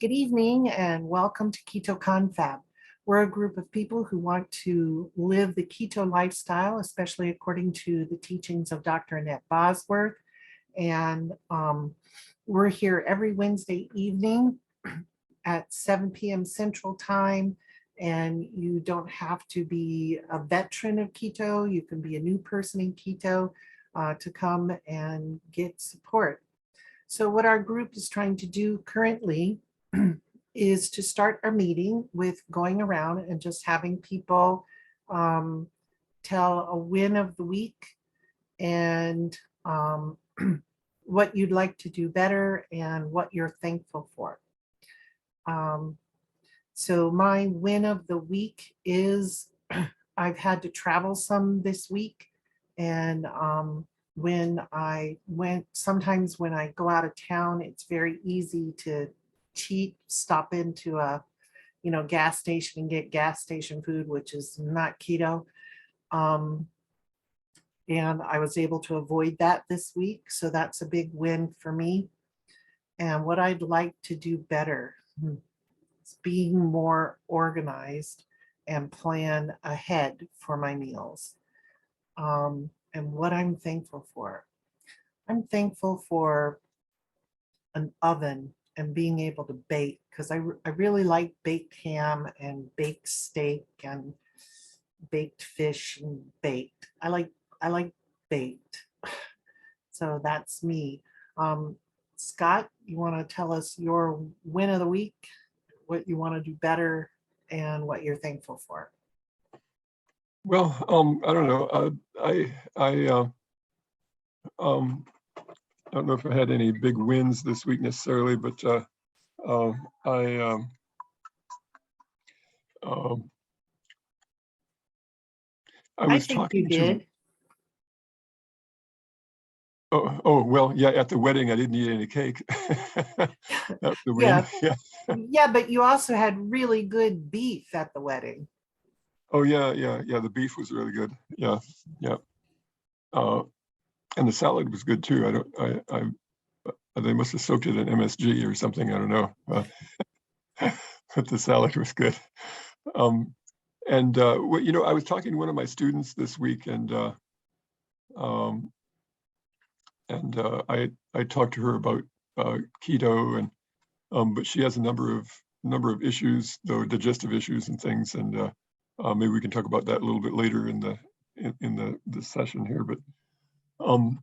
Good evening and welcome to Keto Confab. We're a group of people who want to live the keto lifestyle, especially according to the teachings of Dr. Annette Bosworth. And we're here every Wednesday evening at 7 p.m. Central Time. And you don't have to be a veteran of keto. You can be a new person in keto to come and get support. So what our group is trying to do currently is to start our meeting with going around and just having people tell a win of the week and what you'd like to do better and what you're thankful for. So my win of the week is I've had to travel some this week, and sometimes when I go out of town, it's very easy to cheat, stop into a gas station and get gas station food, which is not keto. And I was able to avoid that this week, so that's a big win for me. And what I'd like to do better is being more organized and plan ahead for my meals. And what I'm thankful for. I'm thankful for an oven and being able to bake, because I really like baked ham and baked steak and baked fish and baked. I like baked. So that's me. Scott, you want to tell us your win of the week, what you want to do better, and what you're thankful for? Well, I don't know. I don't know if I had any big wins this week necessarily, but I was think talking you did. Oh, well, yeah, at the wedding, I didn't eat any cake. That's the win. Yeah. Yeah, but you also had really good beef at the wedding. Oh, yeah. The beef was really good. Yeah. And the salad was good too. They must have soaked it in MSG or something. I don't know. But the salad was good. And I was talking to one of my students this week, and I talked to her about keto, and but she has a number of issues, though digestive issues and things, and maybe we can talk about that a little bit later in the session here. But I'm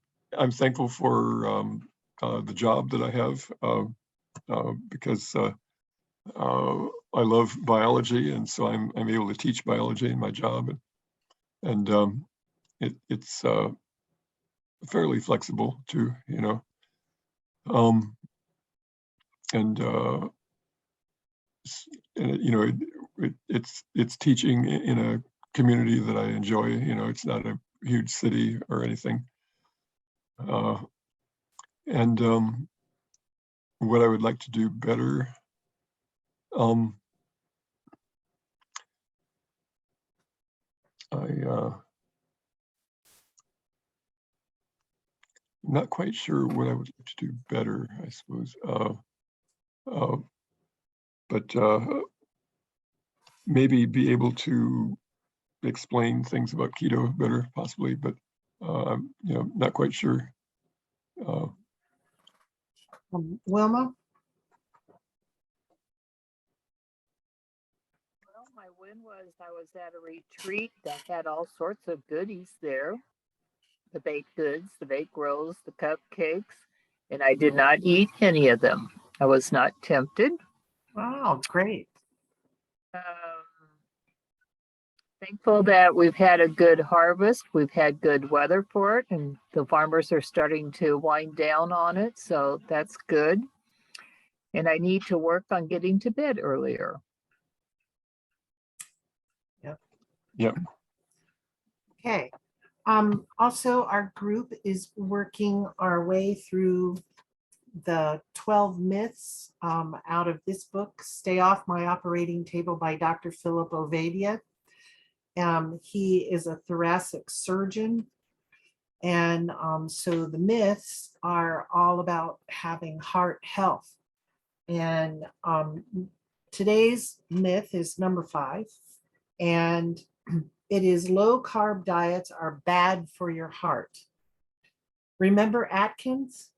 thankful for the job that I have because I love biology, and so I'm able to teach biology in my job, and it's fairly flexible too, it's teaching in a community that I enjoy. It's not a huge city or anything, and what I would like to do better. I'm not quite sure what I would like to do better, I suppose. But maybe be able to explain things about keto better, possibly, but not quite sure. Wilma? Well, my win was I was at a retreat that had all sorts of goodies there. The baked goods, the baked rolls, the cupcakes, and I did not eat any of them. I was not tempted. Wow, great. Thankful that we've had a good harvest. We've had good weather for it, and the farmers are starting to wind down on it, so that's good. And I need to work on getting to bed earlier. Yep. Okay. Also, our group is working our way through the 12 myths out of this book, Stay Off My Operating Table by Dr. Philip Ovadia. He is a thoracic surgeon. And so the myths are all about having heart health. And today's myth is number 5. And it is low carb diets are bad for your heart. Remember Atkins?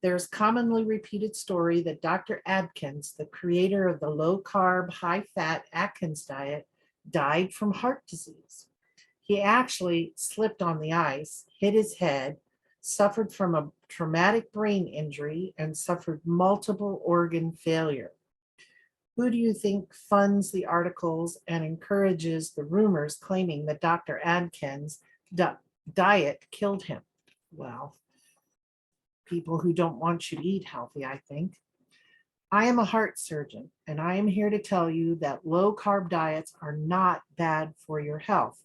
There's commonly repeated story that Dr. Atkins, the creator of the low carb, high fat Atkins diet, died from heart disease. He actually slipped on the ice, hit his head, suffered from a traumatic brain injury, and suffered multiple organ failure. Who do you think funds the articles and encourages the rumors claiming that Dr. Atkins' diet killed him? Well, people who don't want you to eat healthy, I think. I am a heart surgeon, and I am here to tell you that low carb diets are not bad for your health.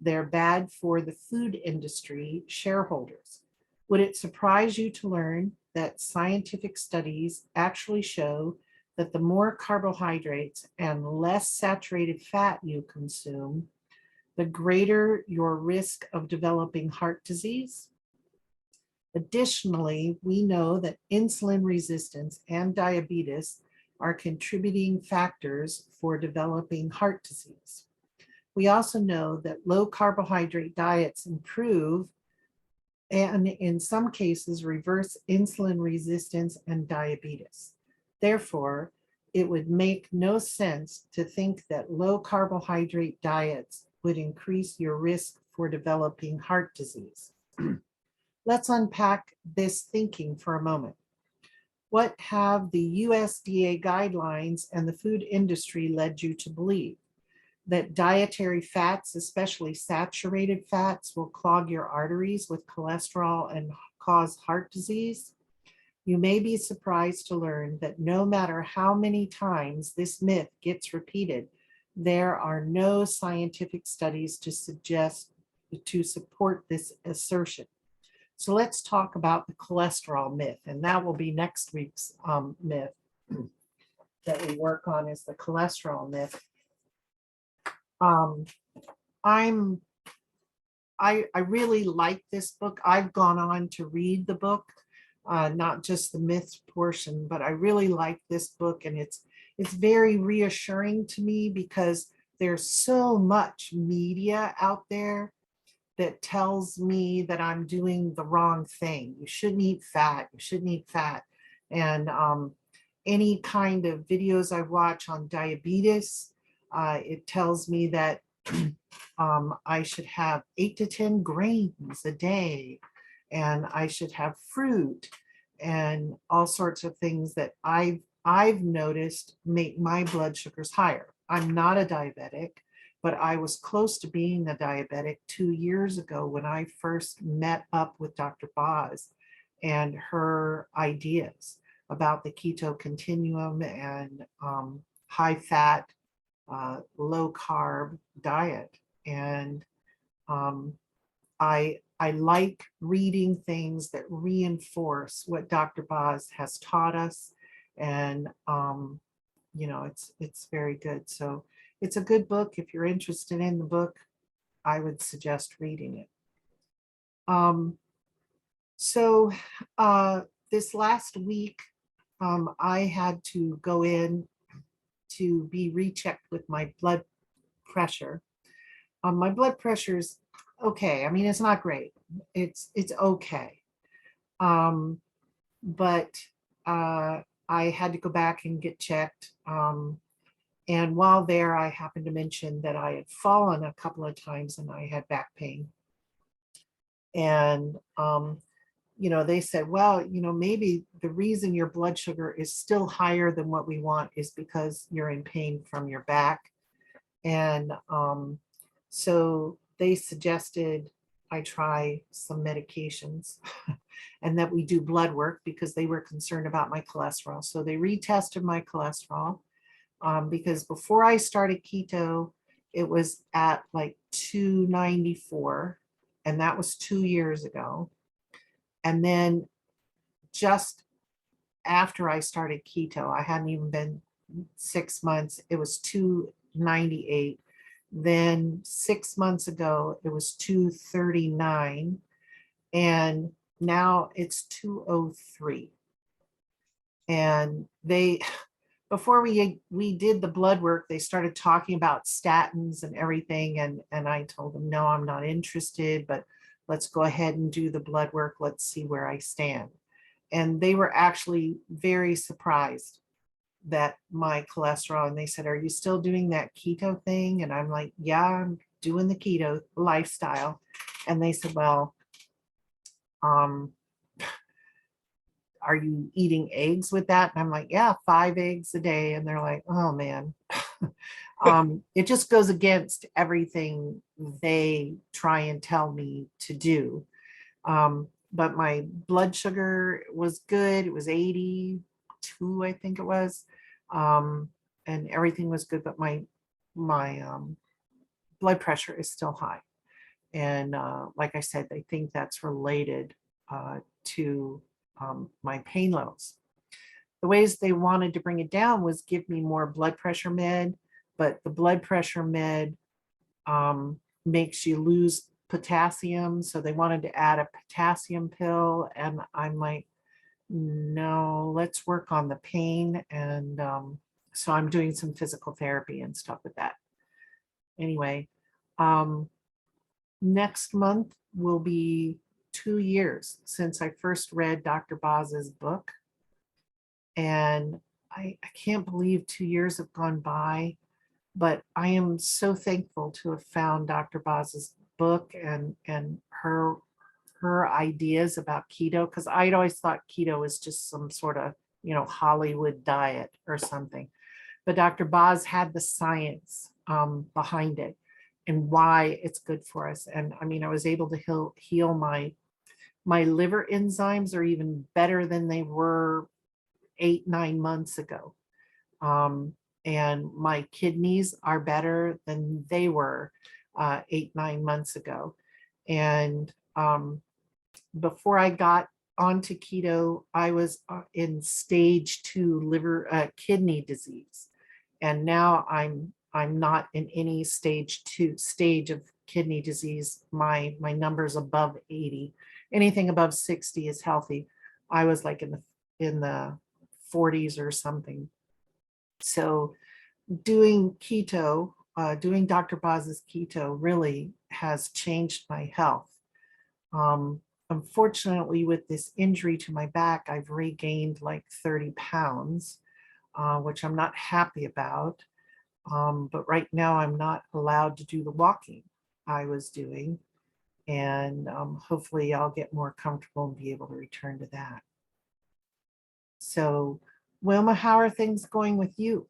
They're bad for the food industry shareholders. Would it surprise you to learn that scientific studies actually show that the more carbohydrates and less saturated fat you consume, the greater your risk of developing heart disease? Additionally, we know that insulin resistance and diabetes are contributing factors for developing heart disease. We also know that low carbohydrate diets improve and in some cases reverse insulin resistance and diabetes. Therefore, it would make no sense to think that low carbohydrate diets would increase your risk for developing heart disease. Let's unpack this thinking for a moment. What have the USDA guidelines and the food industry led you to believe? That dietary fats, especially saturated fats, will clog your arteries with cholesterol and cause heart disease? You may be surprised to learn that no matter how many times this myth gets repeated, there are no scientific studies to support this assertion. So let's talk about the cholesterol myth, and that will be next week's myth that we work on is the cholesterol myth. I really like this book. I've gone on to read the book, not just the myths portion, but I really like this book, and it's very reassuring to me because there's so much media out there that tells me that I'm doing the wrong thing. You shouldn't eat fat. You shouldn't eat fat. And any kind of videos I watch on diabetes, it tells me that I should have 8 to 10 grains a day, and I should have fruit and all sorts of things that I've noticed make my blood sugars higher. I'm not a diabetic, but I was close to being a diabetic 2 years ago when I first met up with Dr. Boz and her ideas about the Keto Continuum and high fat, low carb diet. And I like reading things that reinforce what Dr. Boz has taught us. And, it's very good. So it's a good book. If you're interested in the book, I would suggest reading it. This last week, I had to go in to be rechecked with my blood pressure. My blood pressure is okay. I mean, it's not great. It's okay. But I had to go back and get checked. And while there, I happened to mention that I had fallen a couple of times and I had back pain. And, they said, well, maybe the reason your blood sugar is still higher than what we want is because you're in pain from your back. And so they suggested I try some medications and that we do blood work because they were concerned about my cholesterol. So they retested my cholesterol. Because before I started keto, it was at like 294, and that was 2 years ago. And then just after I started keto, I hadn't even been 6 months, it was 298. Then 6 months ago, it was 239, and now it's 203. And they, before we did the blood work, they started talking about statins and everything. And I told them, no, I'm not interested, but let's go ahead and do the blood work. Let's see where I stand. And they were actually very surprised that my cholesterol, and they said, are you still doing that keto thing? And I'm like, yeah, I'm doing the keto lifestyle. And they said, well, are you eating eggs with that? And I'm like, yeah, 5 eggs a day. And they're like, oh man. It just goes against everything they try and tell me to do. But my blood sugar was good. It was 82, I think it was. And everything was good, but my blood pressure is still high. And like I said, they think that's related to my pain levels. The ways they wanted to bring it down was give me more blood pressure med, but the blood pressure med makes you lose potassium. So they wanted to add a potassium pill. And I'm like, no, let's work on the pain. And so I'm doing some physical therapy and stuff with that. Anyway, next month will be 2 years since I first read Dr. Boz's book. And I can't believe 2 years have gone by, but I am so thankful to have found Dr. Boz's book and her ideas about keto, because I'd always thought keto was just some sort of, Hollywood diet or something. But Dr. Boz had the science behind it and why it's good for us. And I mean, I was able to heal my liver enzymes are even better than they were 8-9 months ago. And my kidneys are better than they were 8-9 months ago. And before I got onto keto, I was in stage 2 kidney disease. And now I'm not in any stage of kidney disease. My number's above 80. Anything above 60 is healthy. I was like in the 40s or something. So doing keto, doing Dr. Boz's keto really has changed my health. Unfortunately, with this injury to my back, I've regained like 30 pounds, which I'm not happy about. But right now I'm not allowed to do the walking I was doing. And hopefully I'll get more comfortable and be able to return to that. So, Wilma, how are things going with you?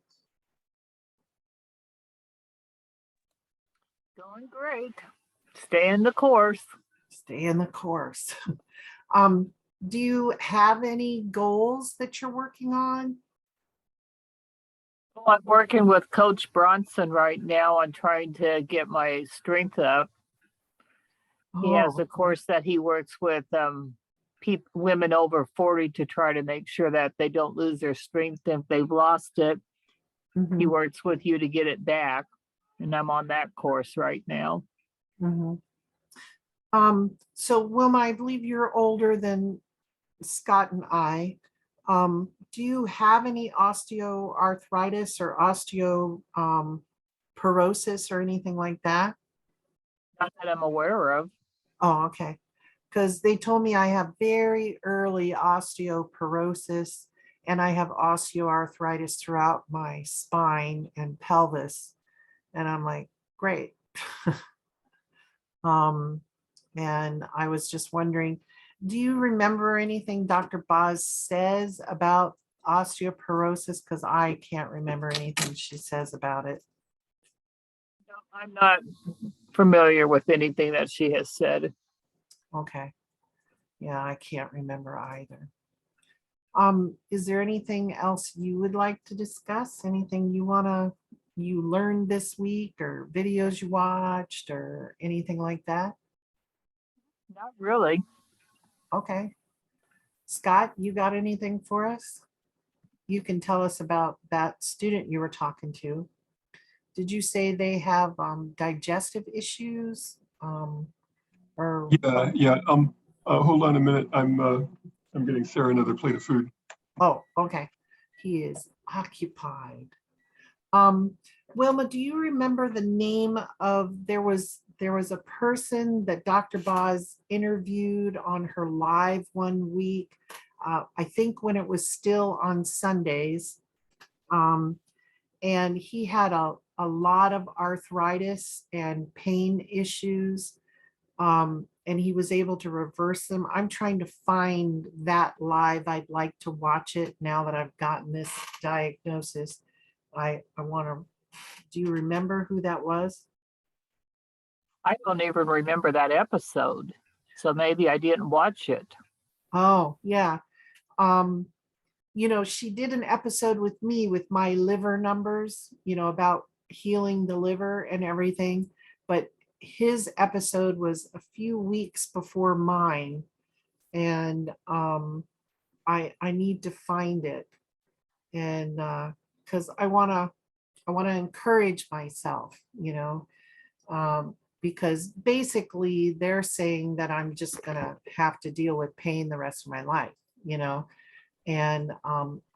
Going great. Staying the course. Stay in the course. Do you have any goals that you're working on? Well, I'm working with Coach Bronson right now on trying to get my strength up. He has a course that he works with women over 40 to try to make sure that they don't lose their strength if they've lost it. He works with you to get it back. And I'm on that course right now. So Wilma, I believe you're older than Scott and I. Do you have any osteoarthritis or osteoporosis or anything like that? Not that I'm aware of. Oh, okay. Because they told me I have very early osteoporosis and I have osteoarthritis throughout my spine and pelvis. And I'm like, great. And I was just wondering, do you remember anything Dr. Boz says about osteoporosis? Because I can't remember anything she says about it. No, I'm not familiar with anything that she has said. Okay. Yeah, I can't remember either. Is there anything else you would like to discuss? Anything you learned this week or videos you watched or anything like that? Not really. Okay. Scott, you got anything for us? You can tell us about that student you were talking to. Did you say they have digestive issues? Or Yeah. Hold on a minute. I'm getting Sarah another plate of food. Oh, okay. He is occupied. Wilma, do you remember the name of, there was a person that Dr. Boz interviewed on her live one week. I think when it was still on Sundays. And he had a lot of arthritis and pain issues. And he was able to reverse them. I'm trying to find that live. I'd like to watch it now that I've gotten this diagnosis. I want to, do you remember who that was? I don't even remember that episode. So maybe I didn't watch it. Oh, yeah. She did an episode with me with my liver numbers, about healing the liver and everything. But his episode was a few weeks before mine. And I need to find it. And because I want to encourage myself, because basically they're saying that I'm just gonna have to deal with pain the rest of my life, and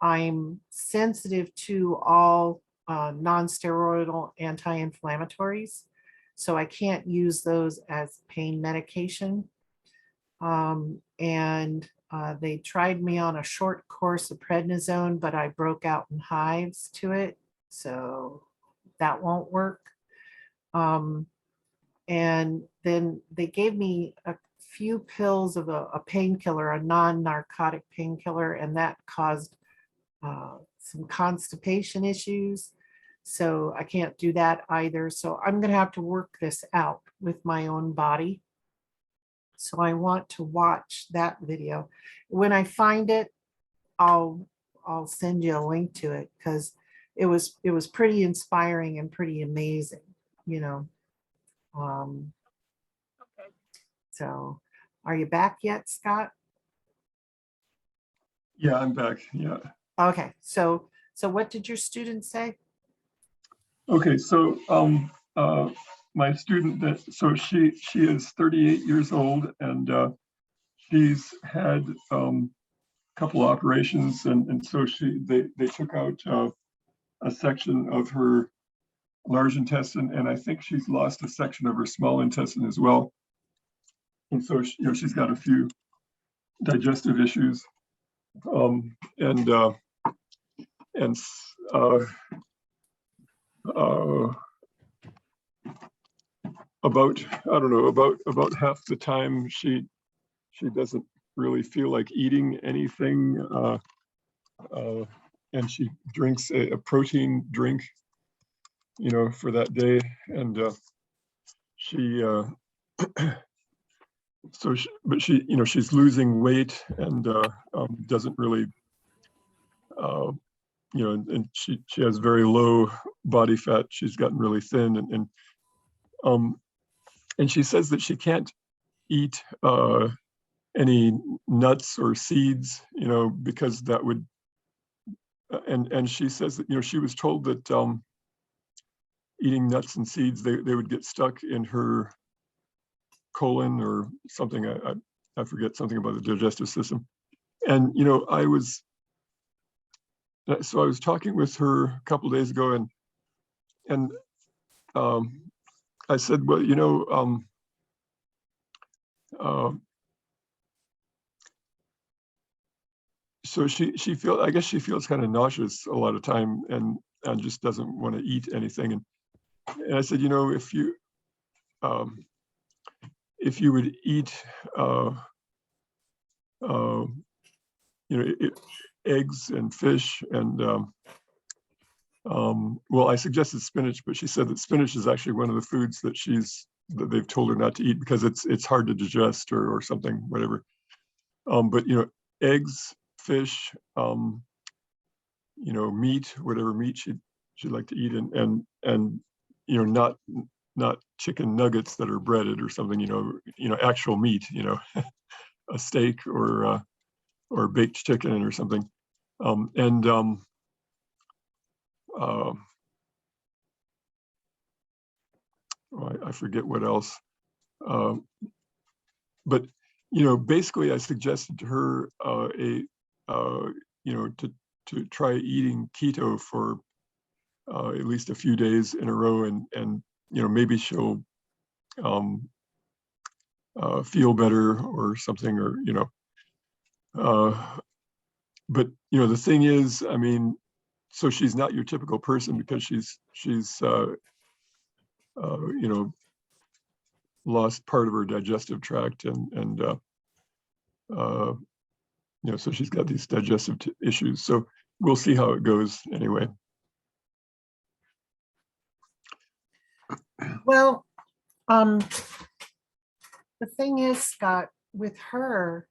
I'm sensitive to all non-steroidal anti-inflammatories, so I can't use those as pain medication. And they tried me on a short course of prednisone, but I broke out in hives to it, so that won't work. And then they gave me a few pills of a painkiller, a non-narcotic painkiller, and that caused some constipation issues. So I can't do that either. So I'm going to have to work this out with my own body. So I want to watch that video. When I find it, I'll send you a link to it, because it was pretty inspiring and pretty amazing, you know. So are you back yet, Scott? Yeah, I'm back. Yeah. Okay, so what did your student say? Okay, so my student, she is 38 years old, and she's had a couple operations, and so they took out a section of her large intestine, and I think she's lost a section of her small intestine as well. And so she's got a few digestive issues, and about, I don't know, about half the time she doesn't really feel like eating anything, and she drinks a protein drink, for that day, and she so but she's losing weight, and doesn't really, and she has very low body fat. She's gotten really thin, and she says that she can't eat any nuts or seeds, because that would, and she says that, she was told that eating nuts and seeds, they would get stuck in her colon or something. I forget, something about the digestive system. And, I was talking with her a couple of days ago, and I said, well, so I guess she feels kind of nauseous a lot of time, and just doesn't want to eat anything. And I said, if you would eat, eggs and fish, and well, I suggested spinach, but she said that spinach is actually one of the foods that they've told her not to eat because it's hard to digest, or something, whatever. But eggs, fish, meat, whatever meat she'd like to eat, and not chicken nuggets that are breaded or something, actual meat, a steak or baked chicken or something. I forget what else. But basically, I suggested to her to try eating keto for at least a few days in a row, and maybe she'll feel better or something, or but the thing is, I mean, so she's not your typical person because she's lost part of her digestive tract, and so she's got these digestive issues. So we'll see how it goes anyway. Well, the thing is, Scott, with her,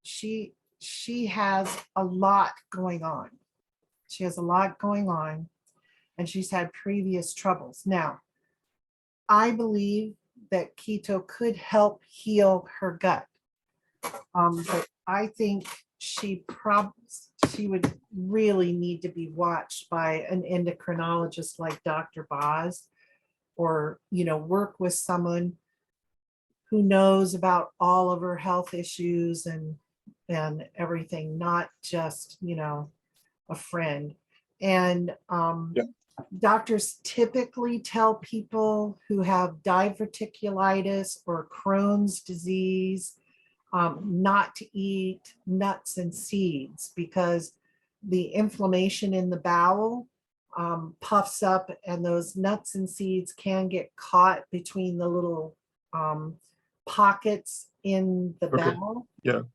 she has a lot going on. She has a lot going on, and she's had previous troubles. Now, I believe that keto could help heal her gut. But I think she would really need to be watched by an endocrinologist like Dr. Boz, or work with someone who knows about all of her health issues and everything, not just a friend. And doctors typically tell people who have diverticulitis or Crohn's disease not to eat nuts and seeds, because the inflammation in the bowel puffs up, and those nuts and seeds can get caught between the little pockets in the bowel,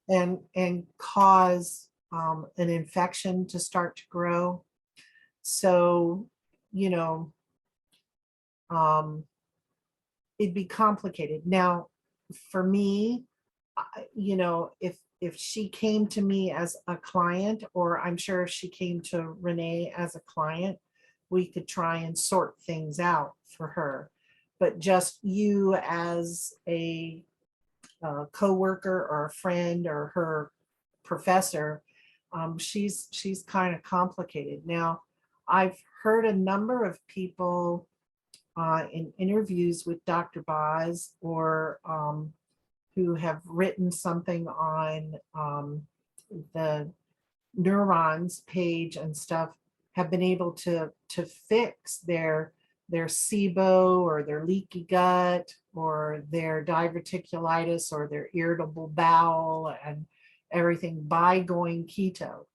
and cause an infection to start to grow. So it'd be complicated. Now, for me, if she came to me as a client, or I'm sure if she came to Renee as a client, we could try and sort things out for her. But just you as a coworker or a friend or her professor, she's kind of complicated. Now, I've heard a number of people in interviews with Dr. Boz, or who have written something on the neurons page and stuff, have been able to fix their SIBO, or their leaky gut, or their diverticulitis, or their irritable bowel, and everything by going keto.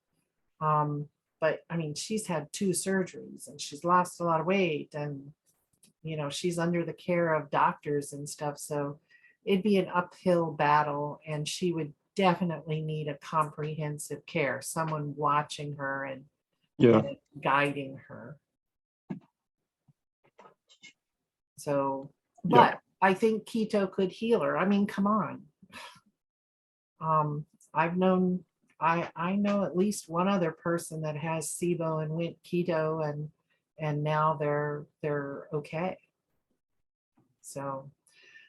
But I mean, she's had 2 surgeries, and she's lost a lot of weight, and she's under the care of doctors and stuff. So it'd be an uphill battle, and she would definitely need a comprehensive care, someone watching her and guiding her. So, but I think keto could heal her. I mean, come on. I know at least one other person that has SIBO and went keto, and now they're okay. So,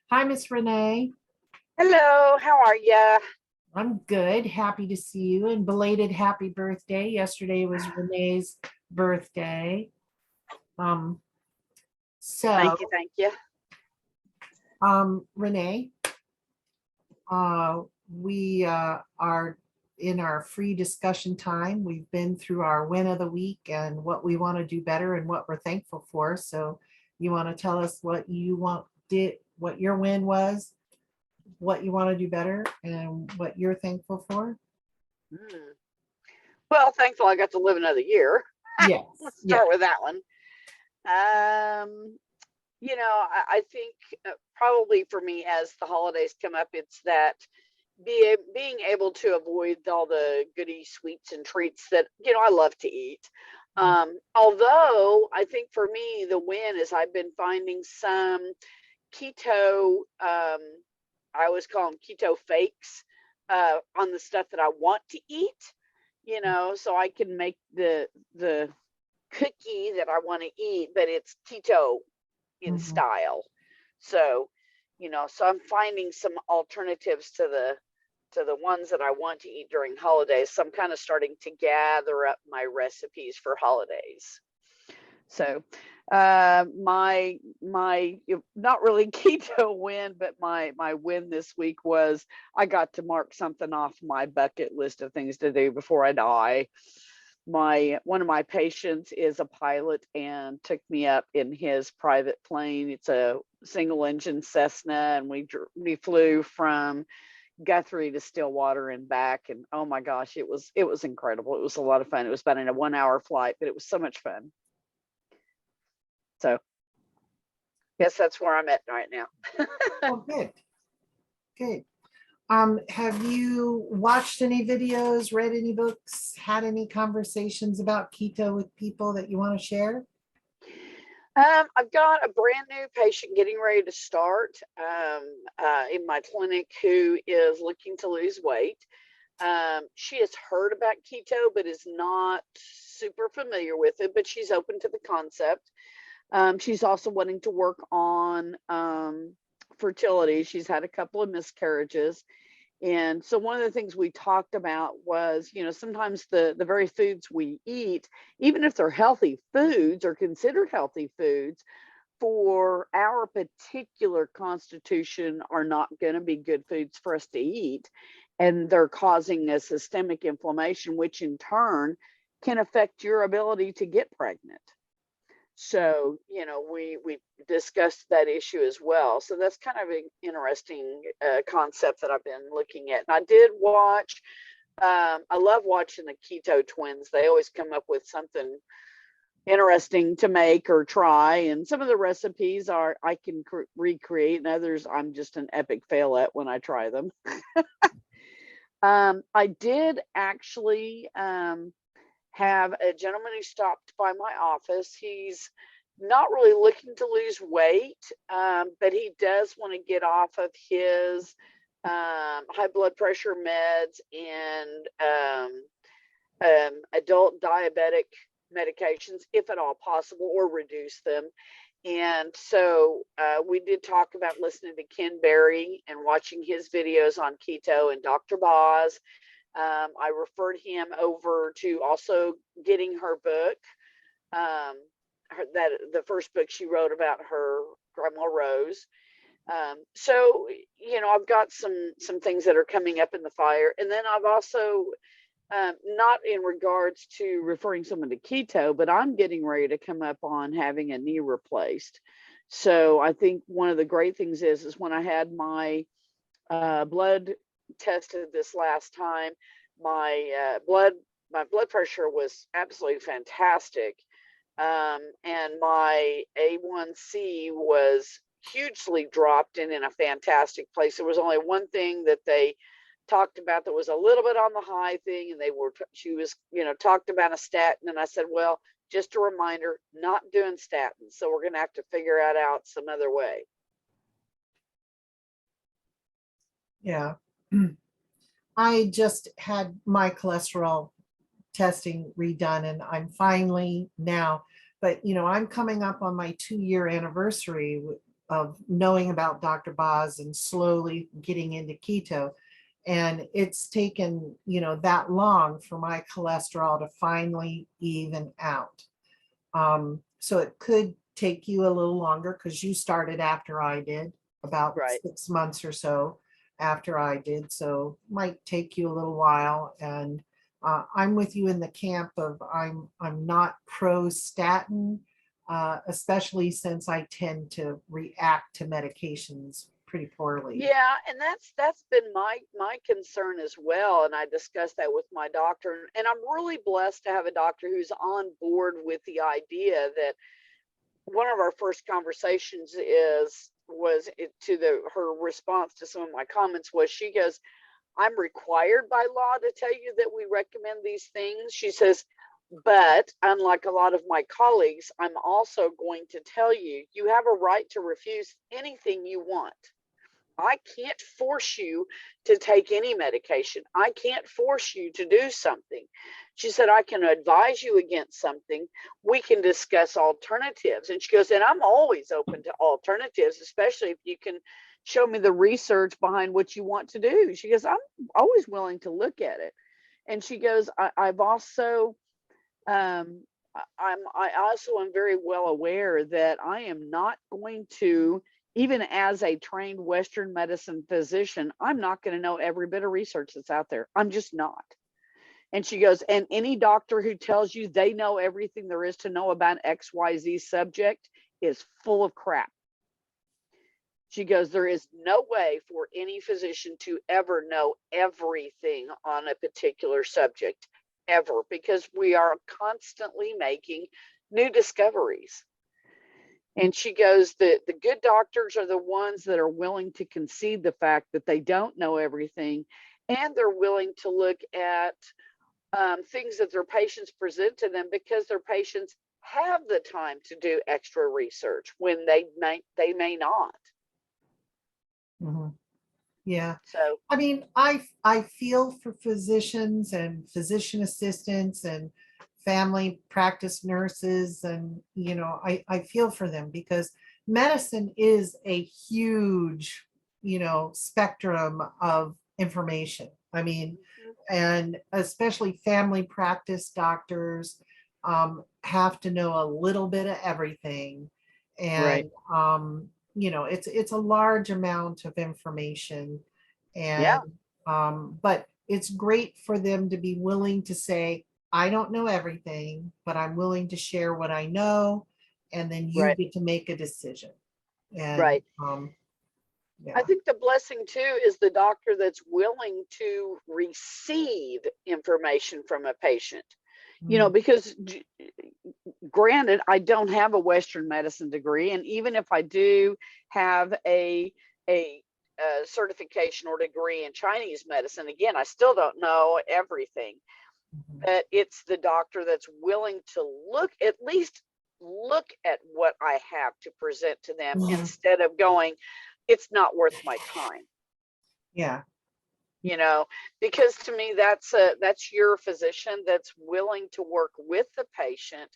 hi, Miss Renee. Hello, how are you? I'm good. Happy to see you, and belated happy birthday. Yesterday was Renee's birthday. So thank you. Renee, we are in our free discussion time. We've been through our win of the week and what we want to do better and what we're thankful for. So you want to tell us what what your win was, what you want to do better, and what you're thankful for? Well, thankful I got to live another year. Yes. Let's start with that one. I think probably for me, as the holidays come up, it's that being able to avoid all the goody sweets and treats that I love to eat. Although I think for me the win is I've been finding some keto, I always call them keto fakes, on the stuff that I want to eat, so I can make the cookie that I want to eat, but it's keto in style. So, so I'm finding some alternatives to the ones that I want to eat during holidays. So I'm kind of starting to gather up my recipes for holidays. So My not really keto win, but my win this week was I got to mark something off my bucket list of things to do before I die. One of my patients is a pilot and took me up in his private plane. It's a single engine Cessna, and we flew from Guthrie to Stillwater and back. And oh my gosh, it was incredible. It was a lot of fun. It was about a 1 hour flight, but it was so much fun. So yes, that's where I'm at right now. Oh, good. Good. Have you watched any videos, read any books, had any conversations about keto with people that you want to share? I've got a brand new patient getting ready to start in my clinic who is looking to lose weight. She has heard about keto, but is not super familiar with it, but she's open to the concept. She's also wanting to work on fertility. She's had a couple of miscarriages. And so one of the things we talked about was, sometimes the very foods we eat, even if they're healthy foods or considered healthy foods, for our particular constitution are not going to be good foods for us to eat. And they're causing a systemic inflammation, which in turn can affect your ability to get pregnant. So, we discussed that issue as well. So that's kind of an interesting concept that I've been looking at. And I did watch, I love watching the Keto twins. They always come up with something interesting to make or try. And some of the recipes I can recreate, and others I'm just an epic fail at when I try them. I did actually have a gentleman who stopped by my office. He's not really looking to lose weight, but he does want to get off of his high blood pressure meds and adult diabetic medications, if at all possible, or reduce them. And so we did talk about listening to Ken Berry and watching his videos on keto and Dr. Boz. I referred him over to also getting her book, the first book she wrote about her Grandma Rose. So, I've got some things that are coming up in the fire. And then I've also, not in regards to referring someone to keto, but I'm getting ready to come up on having a knee replaced. So I think one of the great things is when I had my blood tested this last time, my blood pressure was absolutely fantastic, and my A1C was hugely dropped and in a fantastic place. There was only one thing that they talked about that was a little bit on the high thing, and she was talked about a statin, and I said, well, just a reminder, not doing statins, so we're going to have to figure it out some other way. Yeah. I just had my cholesterol testing redone, and I'm finally now, but I'm coming up on my 2-year anniversary of knowing about Dr. Boz and slowly getting into keto. And it's taken, that long for my cholesterol to finally even out. So it could take you a little longer because you started after I did, about Right. 6 months or so after I did. So might take you a little while. And I'm with you in the camp of I'm not pro statin, especially since I tend to react to medications pretty poorly. Yeah, and that's been my concern as well. And I discussed that with my doctor. And I'm really blessed to have a doctor who's on board with the idea that one of our first conversations her response to some of my comments was, she goes, I'm required by law to tell you that we recommend these things. She says, but unlike a lot of my colleagues, I'm also going to tell you, you have a right to refuse anything you want. I can't force you to take any medication. I can't force you to do something. She said, I can advise you against something. We can discuss alternatives. And she goes, and I'm always open to alternatives, especially if you can show me the research behind what you want to do. She goes, I'm always willing to look at it. And she goes, I've also I also am very well aware that I am not going to, even as a trained Western medicine physician, I'm not going to know every bit of research that's out there. I'm just not. And she goes, and any doctor who tells you they know everything there is to know about XYZ subject is full of crap. She goes, there is no way for any physician to ever know everything on a particular subject, ever, because we are constantly making new discoveries. And she goes, the good doctors are the ones that are willing to concede the fact that they don't know everything, and they're willing to look at things that their patients present to them, because their patients have the time to do extra research when they may not. Mhm. Yeah. So I mean, I feel for physicians and physician assistants and family practice nurses, and I feel for them because medicine is a huge, spectrum of information. I mean, and especially family practice doctors have to know a little bit of everything. right, And it's a large amount of information. yeah, And but it's great for them to be willing to say, I don't know everything, but I'm willing to share what I know, and then you right, get to make a decision. And right. I yeah. think the blessing too is the doctor that's willing to receive information from a patient. Mm, Because granted, I don't have a Western medicine degree, and even if I do have a certification or degree in Chinese medicine, again, I still don't know everything. mhm, But it's the doctor that's willing to at least look at what I have to present to them, mhm. instead of going, it's not worth my time. Yeah. you know because to me, that's your physician that's willing to work with the patient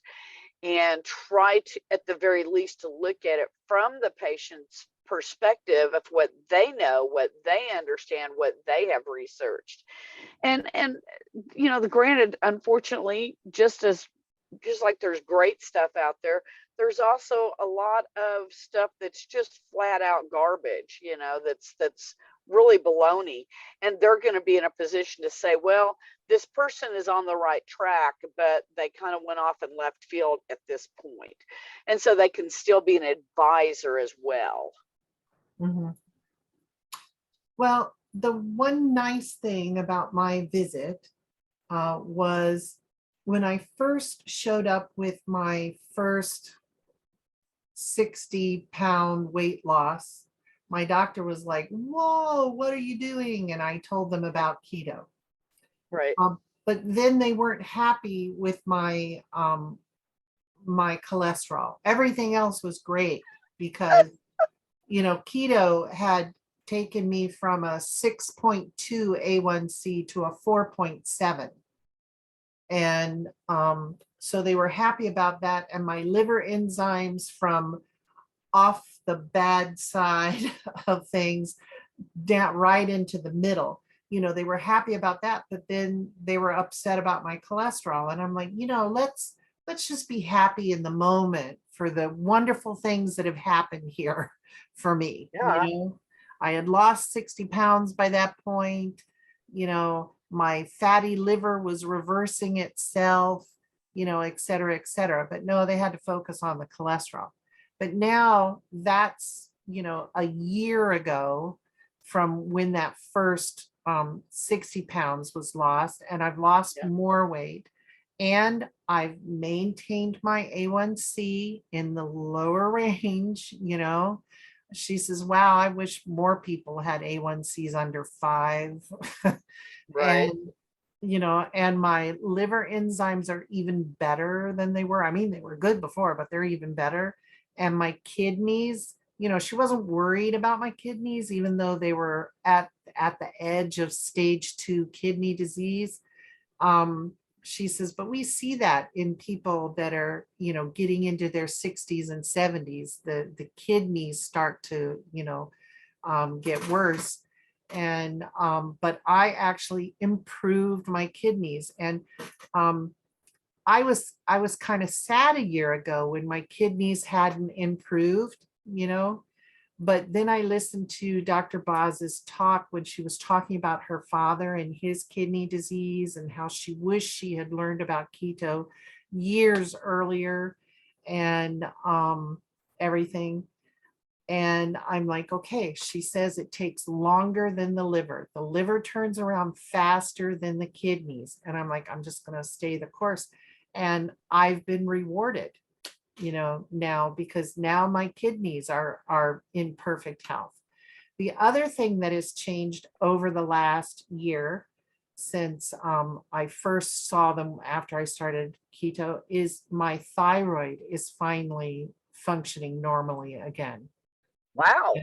and try to, at the very least, to look at it from the patient's perspective of what they know, what they understand, what they have researched. And the granted, unfortunately, just like there's great stuff out there, there's also a lot of stuff that's just flat out garbage, that's really baloney. And they're going to be in a position to say, well, this person is on the right track, but they kind of went off in left field at this point. And so they can still be an advisor as well. Mhm. Well, the one nice thing about my visit was when I first showed up with my first 60-pound weight loss, my doctor was like, whoa, what are you doing? And I told them about keto. Right. But then they weren't happy with my cholesterol. Everything else was great because keto had taken me from a 6.2 A1C to a 4.7. And so they were happy about that. And my liver enzymes from off the bad side of things down right into the middle. They were happy about that, but then they were upset about my cholesterol. And I'm like, let's just be happy in the moment for the wonderful things that have happened here for me. Yeah. I had lost 60 pounds by that point. My fatty liver was reversing itself, et cetera, et cetera. But no, they had to focus on the cholesterol. But now that's, a year ago from when that first 60 pounds was lost, and I've lost Yeah. more weight, and I've maintained my A1C in the lower range. She says, wow, I wish more people had A1Cs under 5. Right. And and my liver enzymes are even better than they were. I mean, they were good before, but they're even better. And my kidneys, she wasn't worried about my kidneys, even though they were at the edge of stage 2 kidney disease. She says, but we see that in people that are, getting into their 60s and 70s, the kidneys start to, get worse. And but I actually improved my kidneys. And I was kind of sad a year ago when my kidneys hadn't improved, but then I listened to Dr. Boz's talk when she was talking about her father and his kidney disease and how she wished she had learned about keto years earlier and everything. And I'm like, okay, she says it takes longer than the liver. The liver turns around faster than the kidneys. And I'm like, I'm just going to stay the course. And I've been rewarded, now, because now my kidneys are in perfect health. The other thing that has changed over the last year since I first saw them after I started keto is my thyroid is finally functioning normally again. Wow.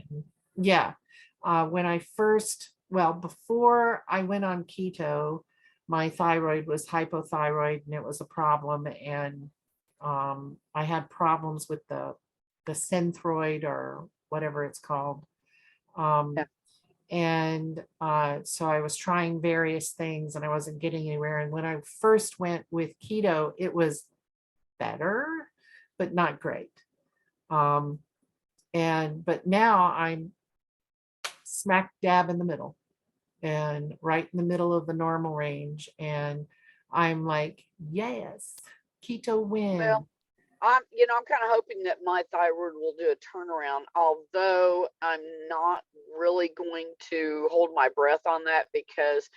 Yeah. When I before I went on keto, my thyroid was hypothyroid and it was a problem. And I had problems with the synthroid or whatever it's called. Yeah. And so I was trying various things and I wasn't getting anywhere. And when I first went with keto, it was better, but not great. But now I'm smack dab in the middle and right in the middle of the normal range. And I'm like, yes, keto win. Well, I'm kind of hoping that my thyroid will do a turnaround, although I'm not really going to hold my breath on that because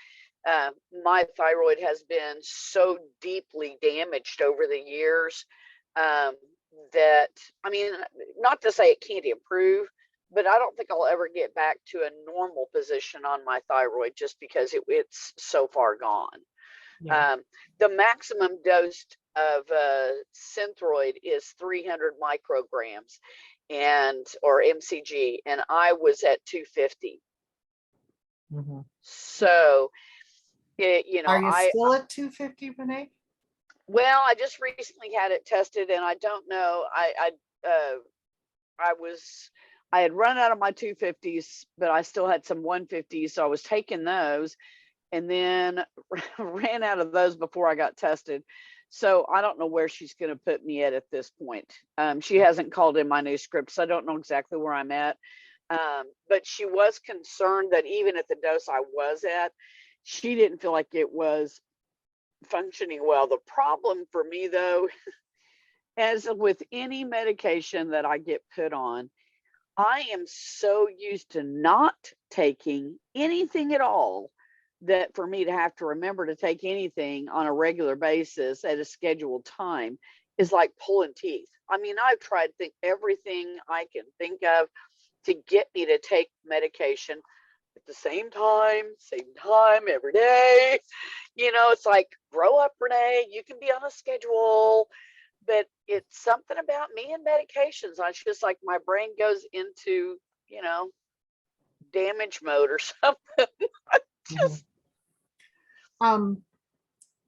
my thyroid has been so deeply damaged over the years that, I mean, not to say it can't improve, but I don't think I'll ever get back to a normal position on my thyroid just because it's so far gone. Yeah. The maximum dose of synthroid is 300 micrograms or mcg, and I was at 250. Mhm. So Are you still at 250, Renee? well, I just recently had it tested, and I don't know. I had run out of my 250s, but I still had some 150s, so I was taking those, and then ran out of those before I got tested. So I don't know where she's going to put me at this point. She hasn't called in my new script, so I don't know exactly where I'm at. But she was concerned that even at the dose I was at, she didn't feel like it was functioning well. The problem for me, though, as with any medication that I get put on, I am so used to not taking anything at all that for me to have to remember to take anything on a regular basis at a scheduled time is like pulling teeth. I mean, I've tried everything I can think of to get me to take medication at the same time every day. It's like, grow up, Renee, you can be on a schedule. But it's something about me and medications. It's just like my brain goes into, damage mode or something. Just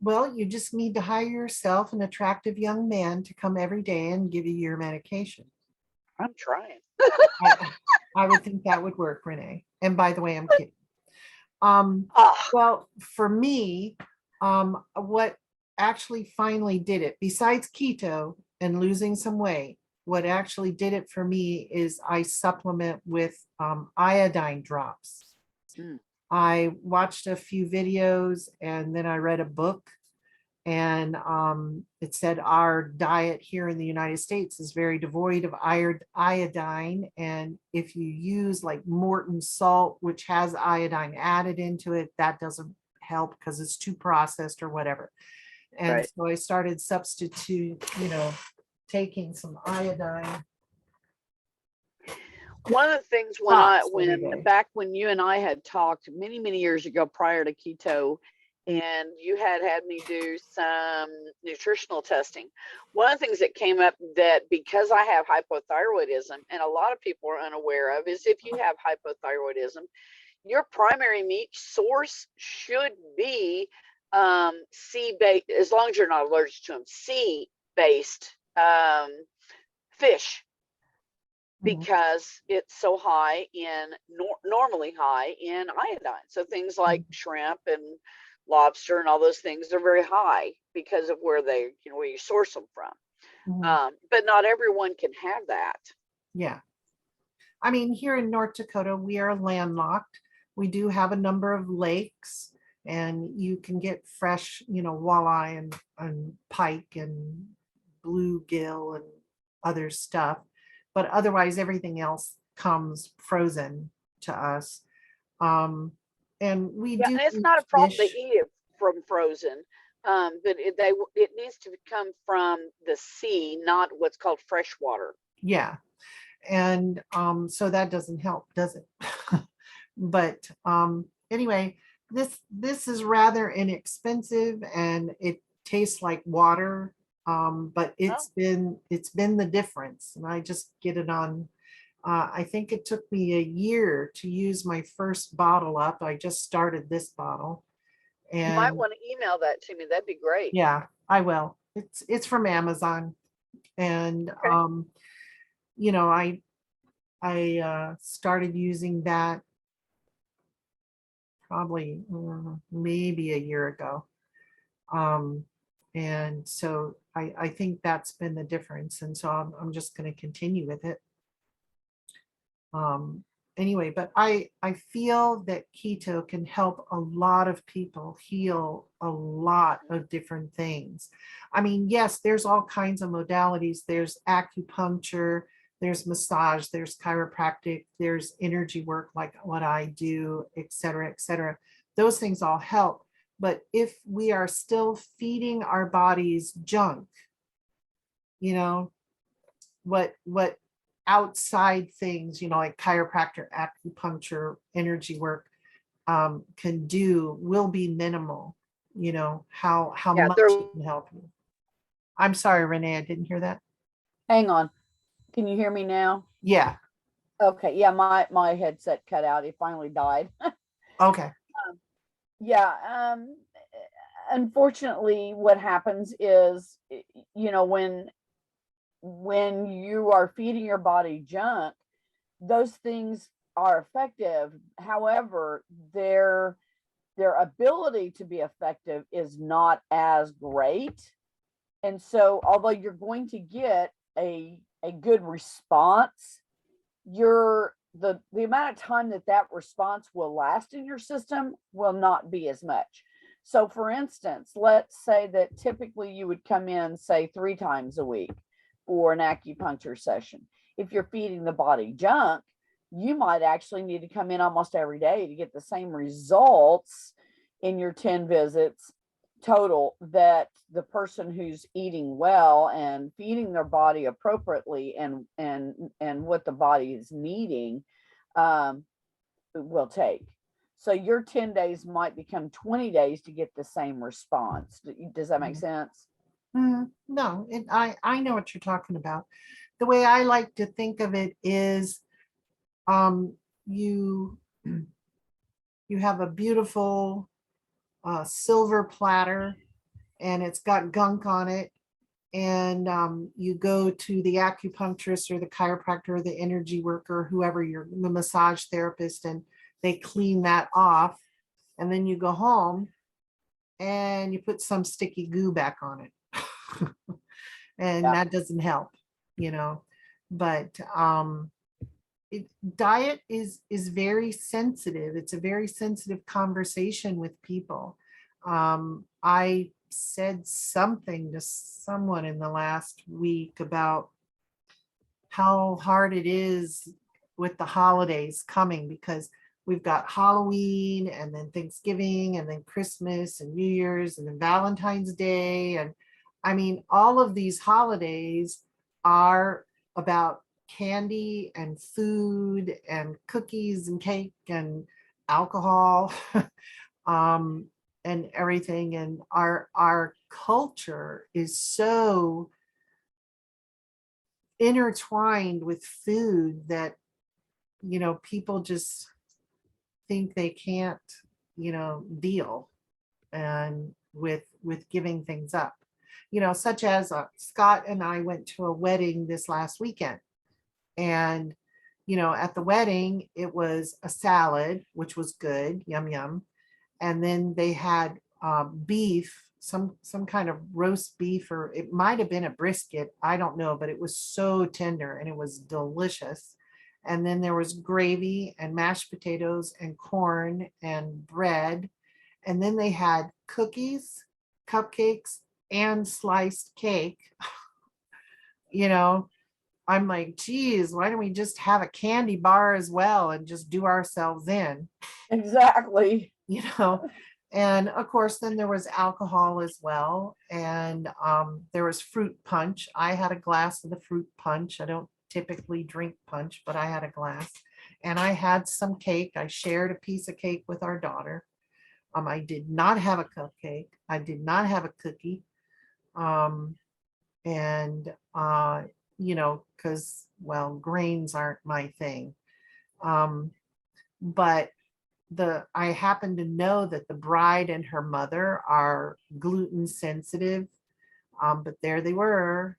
Well, you just need to hire yourself an attractive young man to come every day and give you your medication. I'm trying. I would think that would work, Renee. And by the way, I'm kidding. Well, for me, what actually finally did it, besides keto and losing some weight, what actually did it for me is I supplement with iodine drops. Mm. I watched a few videos and then I read a book, and it said our diet here in the United States is very devoid of iodine. And if you use like Morton salt, which has iodine added into it, that doesn't help because it's too processed or whatever. And Right. so I started taking some iodine. One of the things back when you and I had talked many, many years ago prior to keto, and you had me do some nutritional testing. One of the things that came up that because I have hypothyroidism, and a lot of people are unaware of, is if you have hypothyroidism, your primary meat source should be sea-based, as long as you're not allergic to them, sea-based fish, because it's so high in normally high in iodine. So things like shrimp and lobster and all those things are very high because of where they, where you source them from. Mhm. But not everyone can have that. Yeah. I mean, here in North Dakota, we are landlocked. We do have a number of lakes, and you can get fresh, walleye and pike and bluegill and other stuff. But otherwise, everything else comes frozen to us. And we Yeah, do and it's eat not a problem to fish. eat it from frozen, but it needs to come from the sea, not what's called fresh water. Yeah. And so that doesn't help, does it? But anyway, this is rather inexpensive and it tastes like water. But Oh, it's been the difference. And I just get it on. I think it took me a year to use my first bottle up. I just started this bottle. you might And want to email that to me. That'd be great. yeah, I will. It's from Amazon. And Okay. you know, I started using that probably maybe a year ago. And so I think that's been the difference. And so I'm just going to continue with it. Anyway, but I feel that keto can help a lot of people heal a lot of different things. I mean, yes, there's all kinds of modalities. There's acupuncture, there's massage, there's chiropractic, there's energy work like what I do, et cetera, et cetera. Those things all help. But if we are still feeding our bodies junk, you know, what outside things, like chiropractor, acupuncture, energy work can do will be minimal. How Yeah, much they're it can help you. I'm sorry, Renee, I didn't hear that. Hang on. Can you hear me now? Yeah. Okay. Yeah, my headset cut out. It finally died. Okay. Yeah. Unfortunately, what happens is, when you are feeding your body junk, those things are effective. However, their ability to be effective is not as great. And so, although you're going to get a good response, the amount of time that response will last in your system will not be as much. So, for instance, let's say that typically you would come in, say, 3 times a week for an acupuncture session. If you're feeding the body junk, you might actually need to come in almost every day to get the same results in your 10 visits total that the person who's eating well and feeding their body appropriately and what the body is needing will take. So your 10 days might become 20 days to get the same response. Does that make sense? No, I know what you're talking about. The way I like to think of it is you have a beautiful silver platter and it's got gunk on it, and you go to the acupuncturist or the chiropractor or the energy worker, whoever the massage therapist, and they clean that off, and then you go home and you put some sticky goo back on it. And Yeah. that doesn't help, but diet is very sensitive. It's a very sensitive conversation with people. I said something to someone in the last week about how hard it is with the holidays coming, because we've got Halloween and then Thanksgiving and then Christmas and New Year's and then Valentine's Day. And I mean, all of these holidays are about candy and food and cookies and cake and alcohol. And everything. And our culture is so intertwined with food that, people just think they can't, deal and with giving things up, such as Scott and I went to a wedding this last weekend. And, at the wedding, it was a salad, which was good, yum, yum. And then they had beef some kind of roast beef, or it might have been a brisket. I don't know, but it was so tender and it was delicious. And then there was gravy and mashed potatoes and corn and bread. And then they had cookies, cupcakes, and sliced cake. You know, I'm like, geez, why don't we just have a candy bar as well and just do ourselves in? Exactly. You know? And of course, then there was alcohol as well. And there was fruit punch. I had a glass of the fruit punch. I don't typically drink punch, but I had a glass. And I had some cake. I shared a piece of cake with our daughter. I did not have a cupcake. I did not have a cookie. And you know, because, well, grains aren't my thing. But I happen to know that the bride and her mother are gluten sensitive. But there they were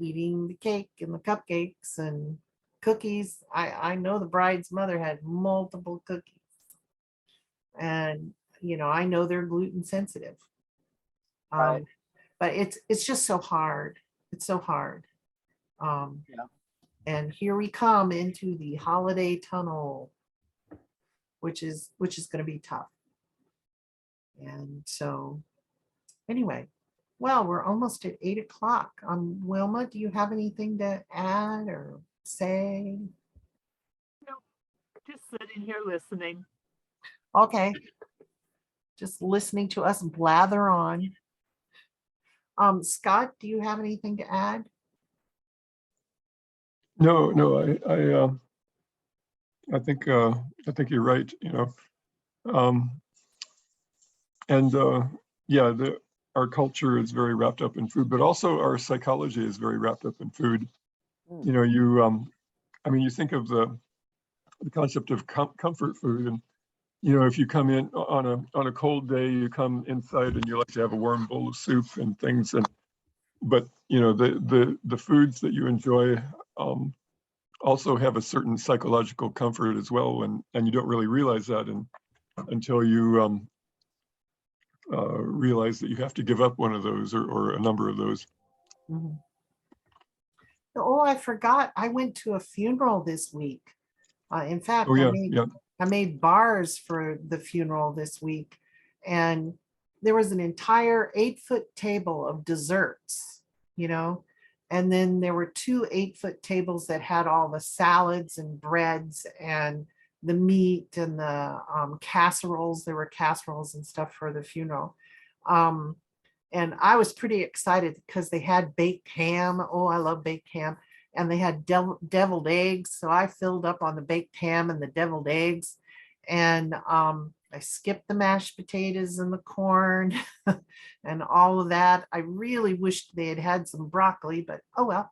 eating the cake and the cupcakes and cookies. I know the bride's mother had multiple cookies. And, you know, I know they're gluten sensitive. Right. But it's just so hard. It's so hard. Yeah. And here we come into the holiday tunnel, which is going to be tough. And so anyway, well, we're almost at 8:00. Wilma, do you have anything to add or say? No, just sitting here listening. Okay. Just listening to us blather on. Scott, do you have anything to add? No, I think you're right, you know. And yeah, our culture is very wrapped up in food, but also our psychology is very wrapped up in food. Mm. You know, I mean, you think of the concept of comfort food, and you know, if you come in on a cold day, you come inside and you like to have a warm bowl of soup and things, but you know, the foods that you enjoy also have a certain psychological comfort as well, and you don't really realize that until you realize that you have to give up one of those or a number of those. Mhm. Oh, I forgot. I went to a funeral this week. In fact, Oh yeah, yeah. I made bars for the funeral this week, and there was an entire 8-foot table of desserts, you know, and then there were 2 8-foot tables that had all the salads and breads and the meat and the casseroles. There were casseroles and stuff for the funeral. And I was pretty excited because they had baked ham. Oh, I love baked ham. And they had deviled eggs. So I filled up on the baked ham and the deviled eggs. And I skipped the mashed potatoes and the corn and all of that. I really wished they had had some broccoli, but oh well.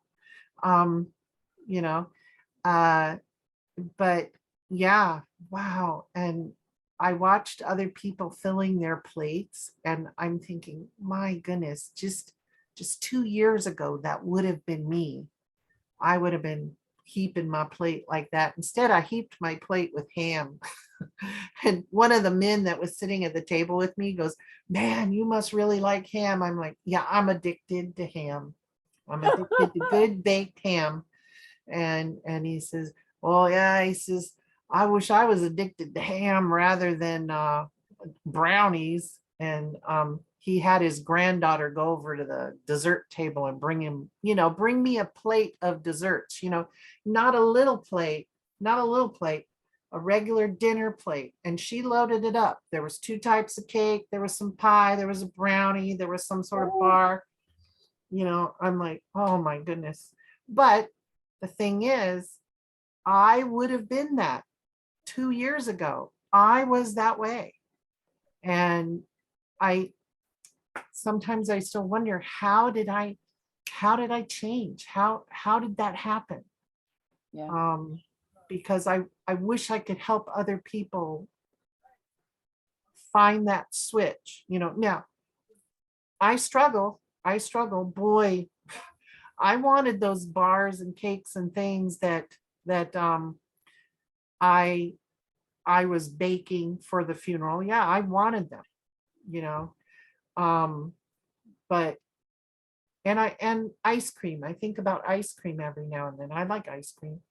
You know, but yeah, wow. And I watched other people filling their plates, and I'm thinking, my goodness, just 2 years ago, that would have been me. I would have been heaping my plate like that. Instead, I heaped my plate with ham. And one of the men that was sitting at the table with me goes, "Man, you must really like ham." I'm like, "Yeah, I'm addicted to ham. I'm addicted to good baked ham." And he says, "Well, yeah," he says, "I wish I was addicted to ham rather than brownies." And he had his granddaughter go over to the dessert table and bring me a plate of desserts, not a little plate, a regular dinner plate. And she loaded it up. There was 2 types of cake. There was some pie. There was a brownie. There was some sort of bar. I'm like, oh my goodness. But the thing is, I would have been that 2 years ago. I was that way. And sometimes I still wonder, how did I change? How did that happen? Yeah. Because I wish I could help other people find that switch. Now I struggle, boy. I wanted those bars and cakes and things that I was baking for the funeral. Yeah, I wanted them, But, and ice cream. I think about ice cream every now and then. I like ice cream,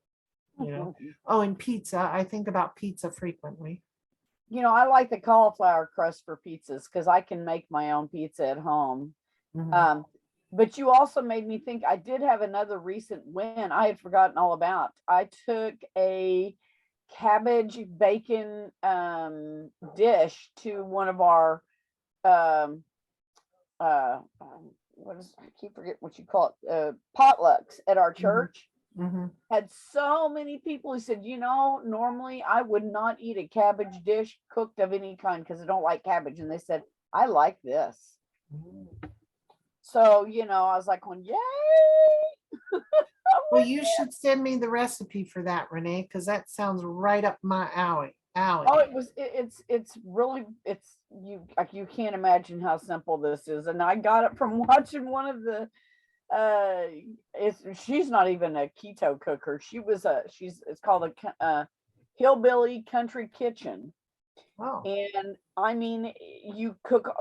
you know. Oh, and pizza. I think about pizza frequently. You know, I like the cauliflower crust for pizzas because I can make my own pizza at home. Mhm. But you also made me think I did have another recent win I had forgotten all about. I took a cabbage bacon dish to one of our I keep forgetting what you call it, potlucks at our church. Mhm. Had so many people who said, you know, normally I would not eat a cabbage dish cooked of any kind because I don't like cabbage. And they said, I like this. So, you know, I was like, well, yay. Well, you should send me the recipe for that, Renee, because that sounds right up my alley. Oh, it's really, it's, you, like, you can't imagine how simple this is. And I got it from watching one of the, she's not even a keto cooker. It's called a Hillbilly Country Kitchen. Oh, And I mean, you cook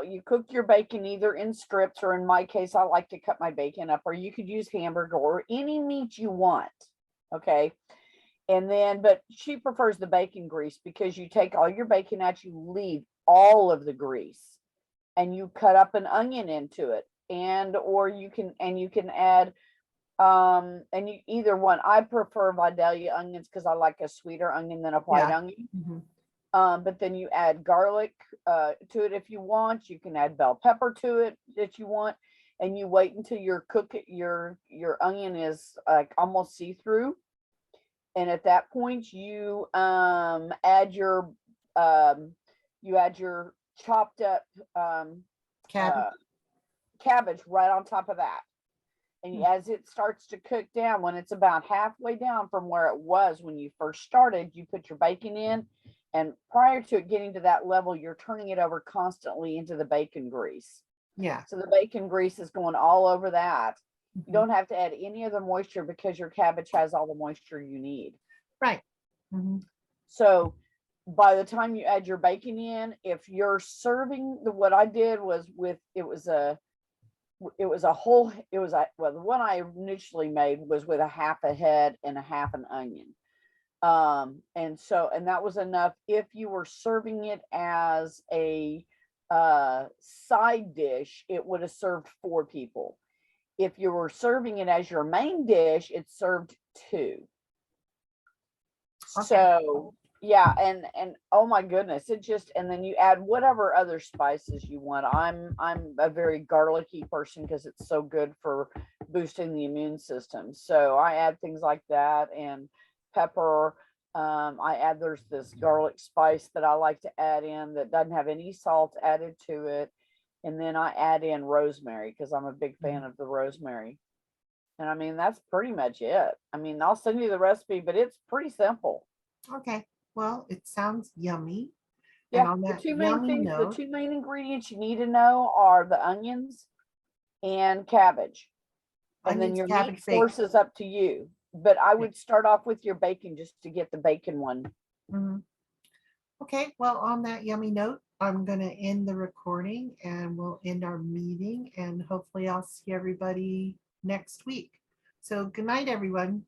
your bacon either in strips, or in my case, I like to cut my bacon up, or you could use hamburger or any meat you want. Okay. And then, but she prefers the bacon grease because you take all your bacon out, you leave all of the grease, and you cut up an onion into it. Or you can add, and you either one. I prefer Vidalia onions because I like a sweeter onion than a white Yeah. onion. mhm. But then you add garlic to it if you want. You can add bell pepper to it if you want, and you wait until your onion is like almost see-through. And at that point, you add your chopped up Cabbage. cabbage right on top of that. And Hmm. as it starts to cook down, when it's about halfway down from where it was when you first started, you put your bacon in. And prior to it getting to that level, you're turning it over constantly into the bacon grease. Yeah. So the bacon grease is going all over that. You Mhm. don't have to add any other moisture because your cabbage has all the moisture you need. Right. Mhm. So by the time you add your bacon in, if you're serving what I did was the one I initially made was with a half a head and a half an onion. And that was enough. If you were serving it as a side dish, it would have served 4 people. If you were serving it as your main dish, it served 2. Okay. So yeah, and oh my goodness, and then you add whatever other spices you want. I'm a very garlicky person because it's so good for boosting the immune system. So I add things like that, and pepper. There's this garlic spice that I like to add in that doesn't have any salt added to it. And then I add in rosemary because I'm a big fan of the rosemary. And I mean, that's pretty much it. I mean, I'll send you the recipe, but it's pretty simple. Okay. Well, it sounds yummy. And Yeah, on the that two main yummy things, the note, 2 main ingredients you need to know are the onions and cabbage. And then onions, your cabbage, meat bacon. source is up to you. But I would start off with your bacon just to get the bacon one. Mhm. Okay. Well, on that yummy note, I'm going to end the recording and we'll end our meeting, and hopefully I'll see everybody next week. So good night, everyone.